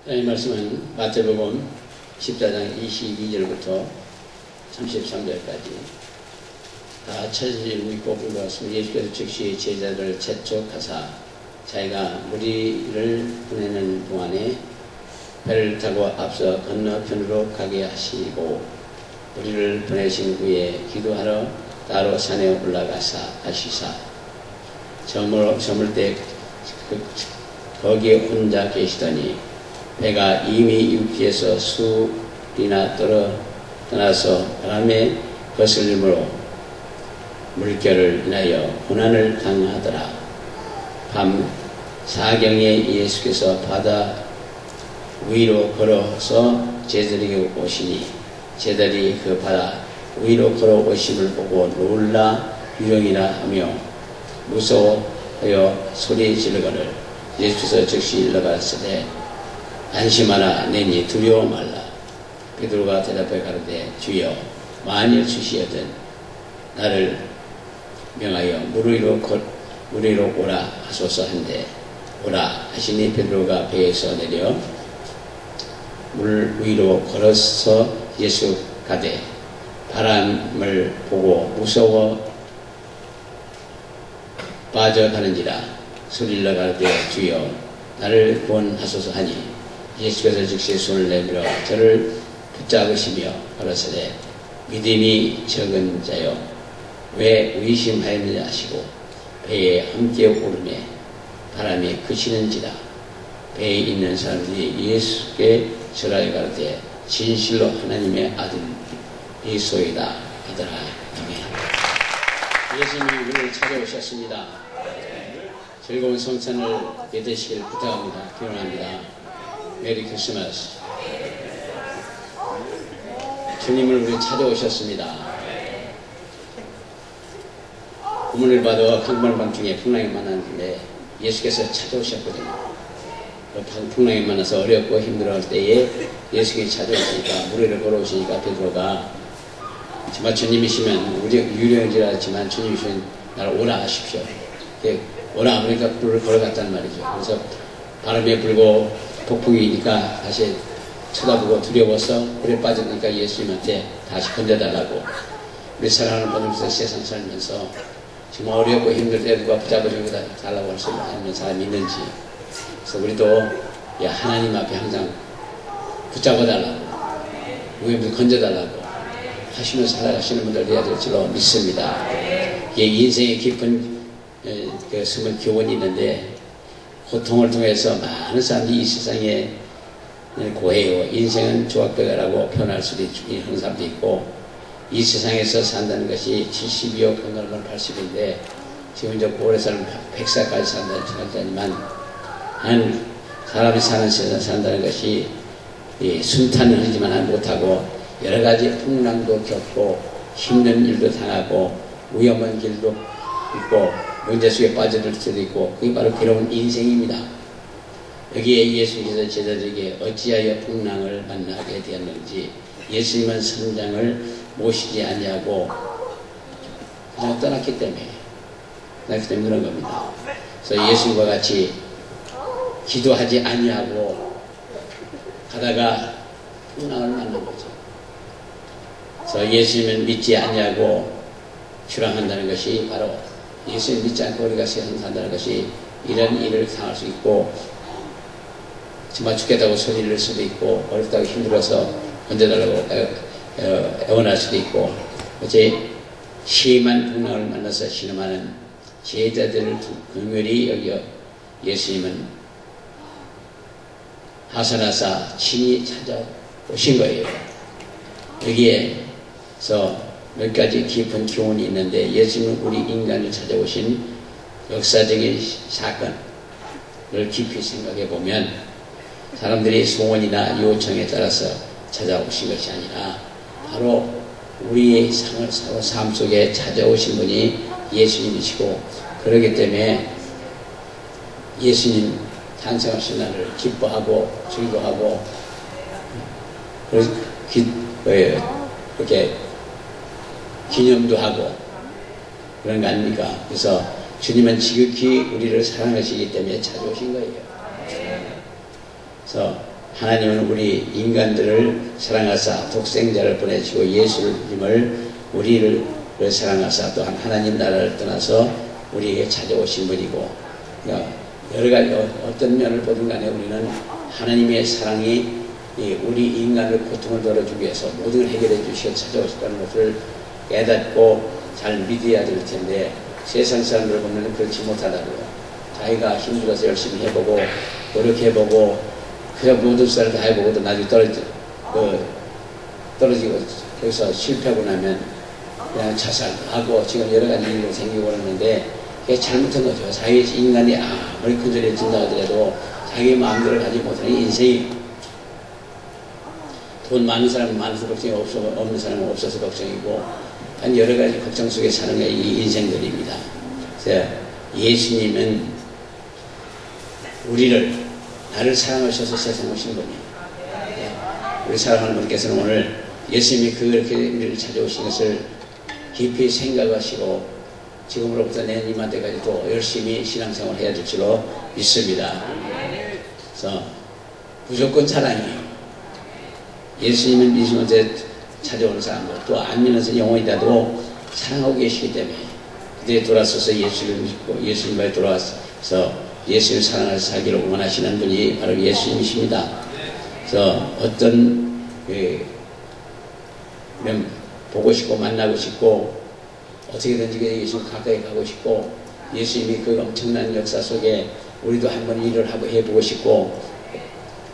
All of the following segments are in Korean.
이 말씀은 마태복음 14장 22절부터 33절까지 다 찾으실 믿고 불구하였으며 예수께서 즉시 제자들을 재촉하사 자기가 무리를 보내는 동안에 배를 타고 앞서 건너편으로 가게 하시고 무리를 보내신 후에 기도하러 따로 산에 올라가사 하시사 저물 때 거기에 혼자 계시더니 배가 이미 육지에서 수리나 떠나서 바람에 거슬림으로 물결을 인하여 고난을 당하더라. 밤 사경에 예수께서 바다 위로 걸어서 제자들에게 오시니 제자들이 그 바다 위로 걸어오심을 보고 놀라 유령이라 하며 무서워하여 소리 지르거늘 예수께서 즉시 일러가시되 안심하라 내니 두려워 말라. 베드로가 대답해 가로되 주여 만일 주시거든 나를 명하여 물 위로 오라 하소서 한데 오라 하시니 베드로가 배에서 내려 물 위로 걸어서 예수 가되 바람을 보고 무서워 빠져가는지라 소리를 가로되 주여 나를 구원하소서 하니 예수께서 즉시 손을 내밀어 저를 붙잡으시며 가라사대 믿음이 적은 자여 왜 의심하였느냐 하시고 배에 함께 오르매 바람이 그치는지라. 배에 있는 사람들이 예수께 절하여 가로되 진실로 하나님의 아들이소이다 하더라. 아멘. 예수님이 우리를 찾아오셨습니다. 즐거운 성찬을 되시길 부탁합니다. 기원합니다. 메리 크리스마스. 주님을 우리 찾아오셨습니다. 우문을 봐도 한번 밤중에 풍랑이 만났는데 예수께서 찾아오셨거든요. 풍랑이 만나서 어렵고 힘들어할 때에 예수께서 찾아오시니까 무리를 걸어오시니까 베드로가 정말 주님이시면 우리 유령이라지만 주님이시면 나를 오라 하십시오. 오라 하니까 불을 걸어갔단 말이죠. 그래서 바람에 불고 폭풍이니까 다시 쳐다보고 두려워서 물에 빠지니까 예수님한테 다시 건져달라고. 우리 사랑하는 분들께서 세상 살면서 정말 어렵고 힘들 때 누가 붙잡아주고 달라고 할 수 있는 사람이 있는지, 그래서 우리도 하나님 앞에 항상 붙잡아달라고 위험에서 건져달라고 하시면서 살아가시는 분들 되어야 될 줄로 믿습니다. 이게 인생의 깊은 숨은 교훈이 있는데 고통을 통해서 많은 사람들이 이 세상에 고해요. 인생은 조각배가라고 표현할 수도 있는 사람도 있고, 이 세상에서 산다는 것이 70이요 건강한 80인데 지금 이제 오래 살면 100살까지 산다는 생각하지만 한 사람이 사는 세상 산다는 것이 순탄은 하지만 못하고 여러 가지 풍랑도 겪고 힘든 일도 당하고 위험한 길도 있고 문제 속에 빠져들 수도 있고, 그게 바로 괴로운 인생입니다. 여기에 예수님께서 제자들에게 어찌하여 풍랑을 만나게 되었는지, 예수님은 선장을 모시지 아니하고 그냥 떠났기 때문에 그런 겁니다. 그래서 예수님과 같이 기도하지 아니하고 가다가 풍랑을 만난 거죠. 그래서 예수님은 믿지 아니하고 출항한다는 것이 바로 예수님 믿지 않고 우리가 세상 산다는 것이 이런 일을 당할 수 있고, 정말 죽겠다고 소리를 낼 수도 있고, 어렵다고 힘들어서 건져달라고 애원할 수도 있고, 어제 심한 풍랑을 만나서 신음하는 제자들을 긍휼히 여겨 예수님은 하산하사 친히 찾아오신 거예요. 여기에서 몇 가지 깊은 교훈이 있는데, 예수님은 우리 인간을 찾아오신 역사적인 사건을 깊이 생각해 보면 사람들의 소원이나 요청에 따라서 찾아오신 것이 아니라 바로 우리의 삶 속에 찾아오신 분이 예수님이시고, 그렇기 때문에 예수님 탄생하신 날을 기뻐하고 즐거워하고 이렇게 기념도 하고 그런 거 아닙니까? 그래서 주님은 지극히 우리를 사랑하시기 때문에 찾아오신 거예요. 그래서 하나님은 우리 인간들을 사랑하사 독생자를 보내시고 예수님을 우리를 사랑하사 또한 하나님 나라를 떠나서 우리에게 찾아오신 분이고, 여러 가지 어떤 면을 보든 간에 우리는 하나님의 사랑이 우리 인간을 고통을 덜어주기 위해서 모든 걸 해결해 주시고 찾아오셨다는 것을 깨닫고 잘 믿어야 될 텐데, 세상 사람들 보면 그렇지 못하다고요. 자기가 힘들어서 열심히 해보고 노력해보고 그냥 모든 수를 다 해보고도 나중에 떨어지고 거기서 실패하고 나면 그냥 자살하고 지금 여러 가지 일이 생기고 그러는데, 그게 잘못한 거죠. 자기 인간이 아무리 큰 소리를 진다 하더라도 자기 마음대로 가지 못하는 인생이, 돈 많은 사람은 많아서 걱정이 없는 사람은 없어서 걱정이고, 한 여러 가지 걱정 속에 사는 게 이 인생들입니다. 그래서 예수님은 나를 사랑하셔서 세상에 오신 분이에요. 우리 사랑하는 분께서는 오늘 예수님이 그렇게 우리를 찾아오신 것을 깊이 생각하시고 지금으로부터 내년 이맘때까지도 열심히 신앙생활을 해야 될 줄로 믿습니다. 그래서 무조건 사랑이에요. 예수님은 믿으면 찾아오는 사람도 또 안 믿는 영혼이라도 사랑하고 계시기 때문에 그들이 돌아서서 예수를 믿고 예수님을 돌아와서 예수를 사랑하여 살기를 원하시는 분이 바로 예수님이십니다. 그래서 어떤 보고 싶고 만나고 싶고 어떻게든지 예수님 가까이 가고 싶고, 예수님이 그 엄청난 역사 속에 우리도 한번 일을 하고 해보고 싶고,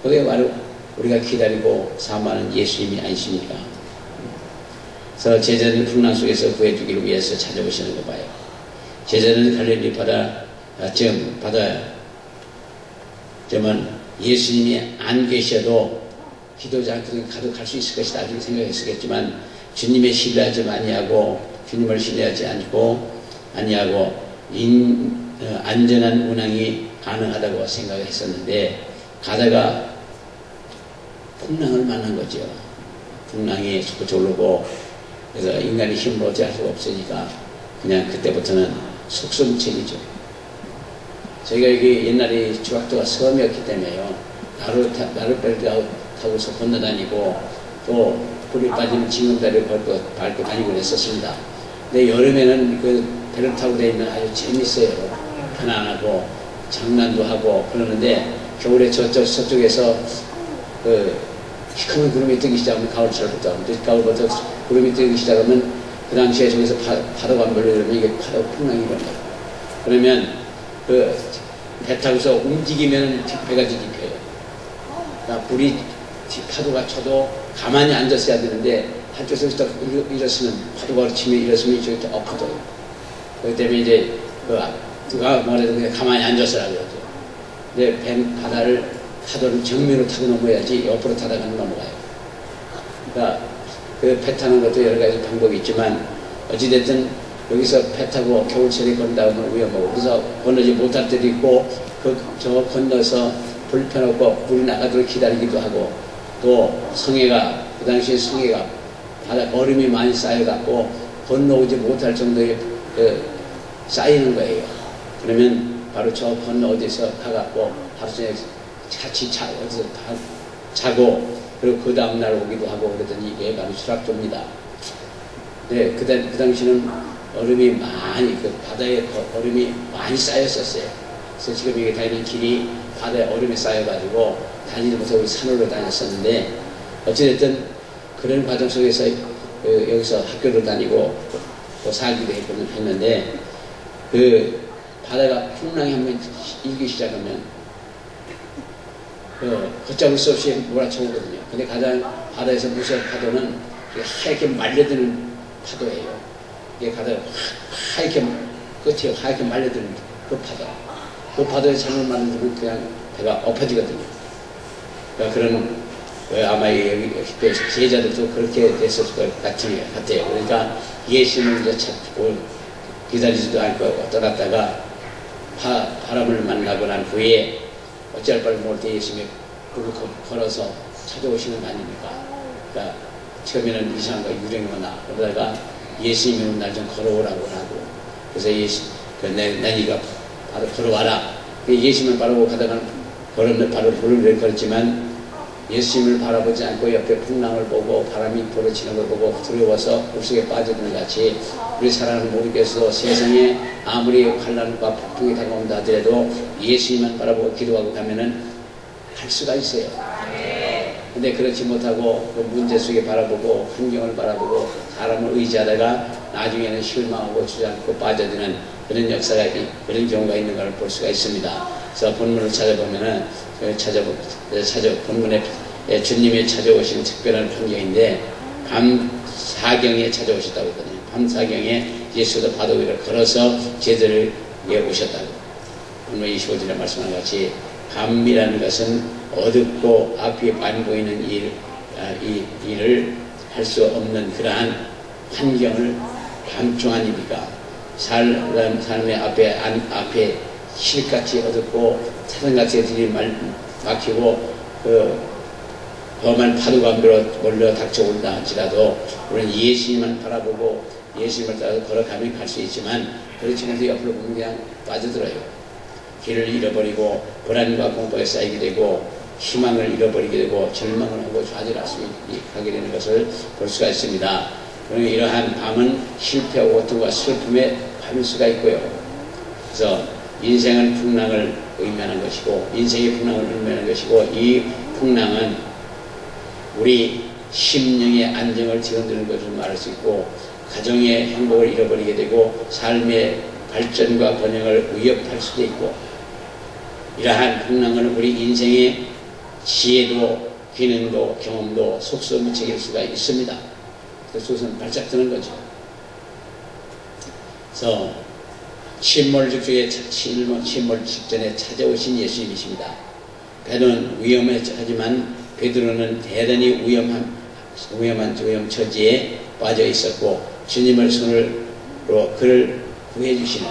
그게 바로 우리가 기다리고 사모하는 예수님이 아니십니까? 그래서 제자들은 풍랑 속에서 구해주기를 위해서 찾아오시는 거 봐요. 제자들은 갈릴리 바다쯤은 예수님이 안 계셔도 기도자 가도 갈 수 있을 것이다 이렇게 생각했었겠지만, 주님의 신뢰하지 아니하고 주님을 신뢰하지 아니하고 안전한 운항이 가능하다고 생각했었는데, 가다가 풍랑을 만난 거죠. 풍랑이 저절로 오고, 그래서 인간이 힘으로 어찌할 수가 없으니까 그냥 그때부터는 속수무책이죠. 저희가 여기 옛날에 중학교가 섬이었기 때문에요. 나룻배를 타고서 건너다니고 또 불이 빠지면 징검다리를 밟고 다니고 그랬었습니다. 근데 여름에는 그 배를 타고 다니면 아주 재밌어요. 편안하고 장난도 하고 그러는데, 겨울에 저쪽에서 키 큰 구름이 뜨기 시작하면 가을철부터, 가을부터 구름이 뜨기 시작하면 그 당시에 저기서 파도가 몰려들면 이게 파도 풍랑이 일어나요. 그러면 그 배 타고서 움직이면 배가 뒤집혀요. 그러니까 불이 파도가 쳐도 가만히 앉았어야 되는데 한쪽에서 일었으면 파도가 치면 일었으면 저기 엎어져요. 그렇기 때문에 이제 누가 뭐래도 그냥 가만히 앉았으라 그러죠. 근데 파도를 정면으로 타고 넘어야지 옆으로 타다가는 넘어가요. 그러니까 그 배 타는 것도 여러 가지 방법이 있지만, 어찌됐든 여기서 배 타고 겨울철에 건너다 보면 위험하고, 그래서 건너지 못할 때도 있고, 저 건너서 불 펴놓고 물이 나가도록 기다리기도 하고, 또 그 당시에 성해가 바다 얼음이 많이 쌓여갖고 건너오지 못할 정도의 쌓이는 거예요. 그러면 바로 저 건너 어디서 가갖고 하루 종일 같이 어디서 자고, 그리고 그 다음날 오기도 하고 그러더니 이게 바로 수락조입니다. 네, 그 당시는 얼음이 많이, 바다에 얼음이 많이 쌓였었어요. 그래서 지금 여기 다니는 길이 바다에 얼음이 쌓여가지고 다니지 못하고 산으로 다녔었는데, 어찌됐든 그런 과정 속에서 여기서 학교를 다니고 또 살기도 했는데, 그 바다가 풍랑이 한번 일기 시작하면 걷잡을 수 없이 몰아쳐오거든요. 근데 가장 바다에서 무서운 파도는 하얗게 말려드는 파도예요. 이게 바다가 하얗게 끝에 하얗게 말려드는 그 파도. 그 파도에 잘못 만들면 그냥 배가 엎어지거든요. 그러니까 그런 아마 여기 제자들도 그렇게 됐을 것 같아요. 그러니까 예수님을 이제 찾고 기다리지도 않고 떠났다가 바람을 만나고 난 후에 어찌할 바를 모를 때 예수님이 불을 걸어서 찾아오시는 거 아닙니까? 그러니까 처음에는 이상한 거 유령이 오나, 그러다가 예수님이 날 좀 걸어오라고 하고, 그래서 네가 바로 걸어와라. 예수님을 바로 가다가 바로 불을 걸었지만 예수님을 바라보지 않고 옆에 풍랑을 보고 바람이 불어치는 걸 보고 두려워서 물속에 빠져드는 같이 우리 사랑하는 모두께서 세상에 아무리 환난과 폭풍이 다가온다 하더라도 예수님만 바라보고 기도하고 가면은 할 수가 있어요. 근데 그렇지 못하고 그 문제 속에 바라보고 환경을 바라보고 사람을 의지하다가 나중에는 실망하고 주저앉고 빠져드는 그런 역사가 그런 경우가 있는 걸 볼 수가 있습니다. 그래서 본문을 찾아보면은 본문에 주님이 찾아오신 특별한 환경인데 밤 사경에 찾아오셨다고 했거든요. 밤 사경에 예수도 바다 위를 걸어서 제자를 위해 오셨다고. 본문 25절에 말씀한 같이 밤이라는 것은 어둡고 앞이 안 보이는 일을 할 수 없는 그러한 환경을 밤중하니까 삶의 앞에 실같이 어둡고 사슴같이 들이 막히고 험한 파도가 몰려 닥쳐온다 할지라도 우리는 예수님만 바라보고 예수님을 따라 걸어가면 갈 수 있지만 그렇지 못해 옆으로 보면 그냥 빠져들어요. 길을 잃어버리고 불안과 공포에 쌓이게 되고 희망을 잃어버리게 되고 절망을 하고 좌절하게 되는 것을 볼 수가 있습니다. 그러면 이러한 밤은 실패와 고통과 슬픔의 밤일 수가 있고요. 그래서 인생은 풍랑을 의미하는 것이고 인생의 풍랑을 의미하는 것이고 이 풍랑은 우리 심령의 안정을 뒤흔드는 것을 말할 수 있고 가정의 행복을 잃어버리게 되고 삶의 발전과 번영을 위협할 수도 있고 이러한 풍랑은 우리 인생의 지혜도 기능도 경험도 속수무책일 수가 있습니다. 그래서 우선 발작 드는 거죠. 그래서 침몰 직전에 찾아오신 예수님이십니다. 배는 위험하지만 베드로는 대단히 위험한 처지에 빠져 있었고 주님을 손으로 그를 구해주시는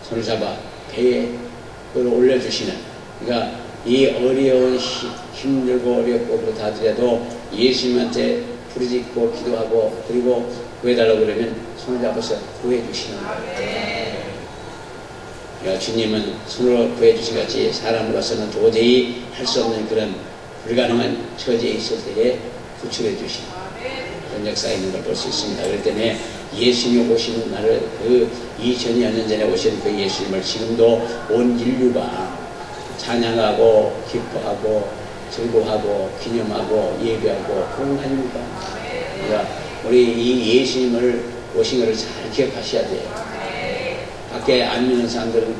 손을 잡아 배에 그를 올려주시는 그러니까 이 어려운 힘들고 어렵고 그렇다 하더라도 예수님한테 부르짖고 기도하고 그리고 구해달라고 그러면 손을 잡아서 구해주시는 거예요. 그러니까 주님은 손으로 구해주신 같이 사람으로서는 도저히 할 수 없는 그런 불가능한 처지에 있을 때에 구출해 주시는 그런 역사가 있는 걸 볼 수 있습니다. 그렇기 때문에 예수님이 오시는 날을 그 2000여 년 전에 오신 그 예수님을 지금도 온 인류가 찬양하고 기뻐하고 즐거워하고 기념하고 예배하고 그런 거 아닙니까? 그러니까 우리 이 예수님을 오신 것을 잘 기억하셔야 돼요. 밖에 안 믿는 사람들은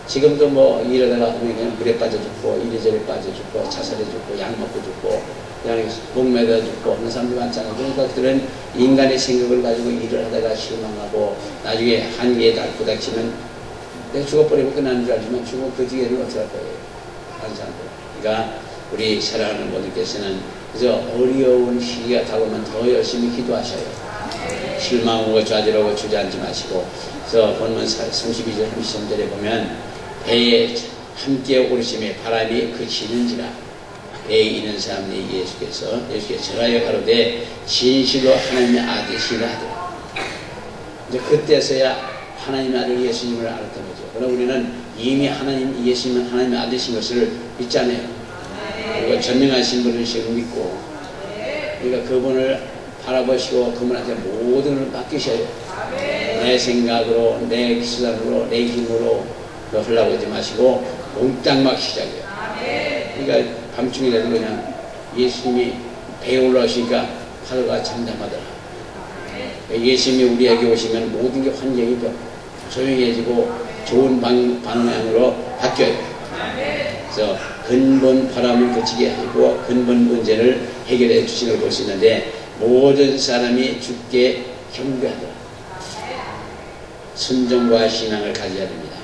지금도 뭐 이러다가 그냥 물에 빠져 죽고 이리저리 빠져 죽고 자살해 죽고 약 먹고 죽고 그냥 목매다 죽고 하는 사람들 많잖아요. 그러니까 그들은 인간의 생각을 가지고 일을 하다가 실망하고 나중에 한계에 부닥치면 내가 죽어버리면 끝나는 줄 알지만 죽으면 그 뒤에는 어떻게 할 거예요? 하는 사람들. 그러니까 우리 사랑하는 분들께서는 그저 어려운 시기가 다가오면 더 열심히 기도하셔요. 실망하고 좌절하고 주저앉지 마시고. 그래서 본문 32절 33절에 보면 배에 함께 오르심에 바람이 그치는지라 배에 있는 사람이 예수께서 전하여 가로되 진실로 하나님의 아들이시라 하더라. 이제 그때서야 하나님의 아들 예수님을 알았던 거죠. 그러나 우리는 이미 예수님은 하나님의 아들이신 것을 믿잖아요. 그리고 전능하신 분을 지금 믿고 그러니까 그분을 바라보시고 그분한테 모든 걸 맡기셔요. 내 생각으로 내 수단으로 내 힘으로 하려고 하지 마시고 몽땅 맡기시자고요. 그러니까 밤중이라도 그냥 예수님이 배에 올라오시니까 파도가 잠잠하더라. 예수님이 우리에게 오시면 모든 게 환경이 조용해지고 좋은 방향으로 바뀌어요. 그래서 근본 바람을 그치게 하고 근본 문제를 해결해 주시는 걸 볼 수 있는데 모든 사람이 주께 경배하더라. 순종과 신앙을 가져야 됩니다.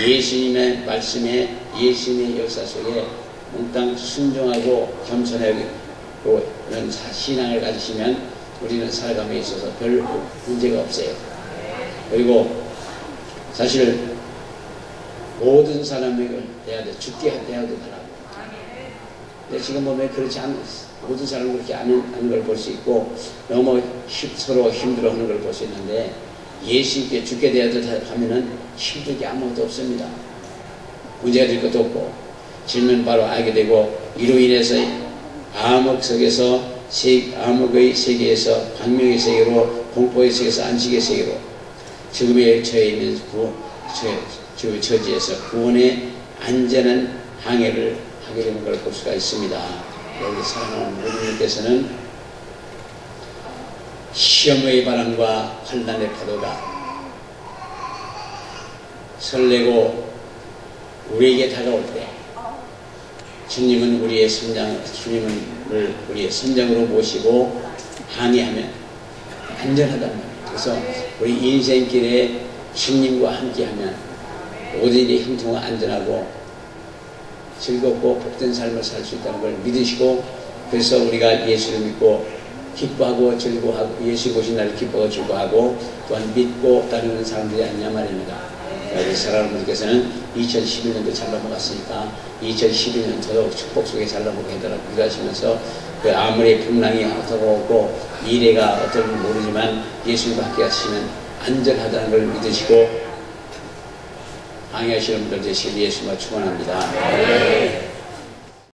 예수님의 말씀에 예수님의 역사 속에 몽땅 순종하고 겸손하고 이런 신앙을 가지시면 우리는 살아감에 있어서 별 문제가 없어요. 그리고 사실 모든 사람에게 돼야 돼. 죽게 돼야 되더라고. 근데 지금 보면 그렇지 않은 모든 사람은 그렇게 하는 걸 볼 수 있고 너무 서로 힘들어하는 걸 볼 수 있는데 예수님께 죽게 돼야 된다 하면은 힘들 게 아무것도 없습니다. 문제가 될 것도 없고 질문 바로 알게 되고 이로 인해서 암흑 속에서 암흑의 세계에서 광명의 세계로 공포의 세계에서 안식의 세계로 죽음에 처해 있는 처지에서 구원의 안전한 항해를 하게 되는 걸 볼 수가 있습니다. 여기 사랑하는 모든 분께서는 시험의 바람과 환난의 파도가 설레고 우리에게 다가올 때 주님은 우리의 선장으로 모시고 항해하면 안전하단 말이에요. 그래서 우리 인생길에 주님과 함께하면 모든 일이 형통하고 안전하고 즐겁고 복된 삶을 살 수 있다는 걸 믿으시고, 그래서 우리가 예수를 믿고 기뻐하고 즐거워하고 예수 오신 날을 기뻐하고 즐거워하고 또한 믿고 따르는 사람들이 아니냐 말입니다. 우리 사랑하는 분께서는 2011년도 잘 넘어갔으니까 2012년 더더욱 축복 속에 잘 넘어가게 해달라고 기도하시면서, 그 아무리 풍랑이 어떻게 오고 미래가 어떨지 모르지만 예수님과 함께 하시면 안전하다는 걸 믿으시고 항해하시는 분들 되시길 예수님과 축원합니다.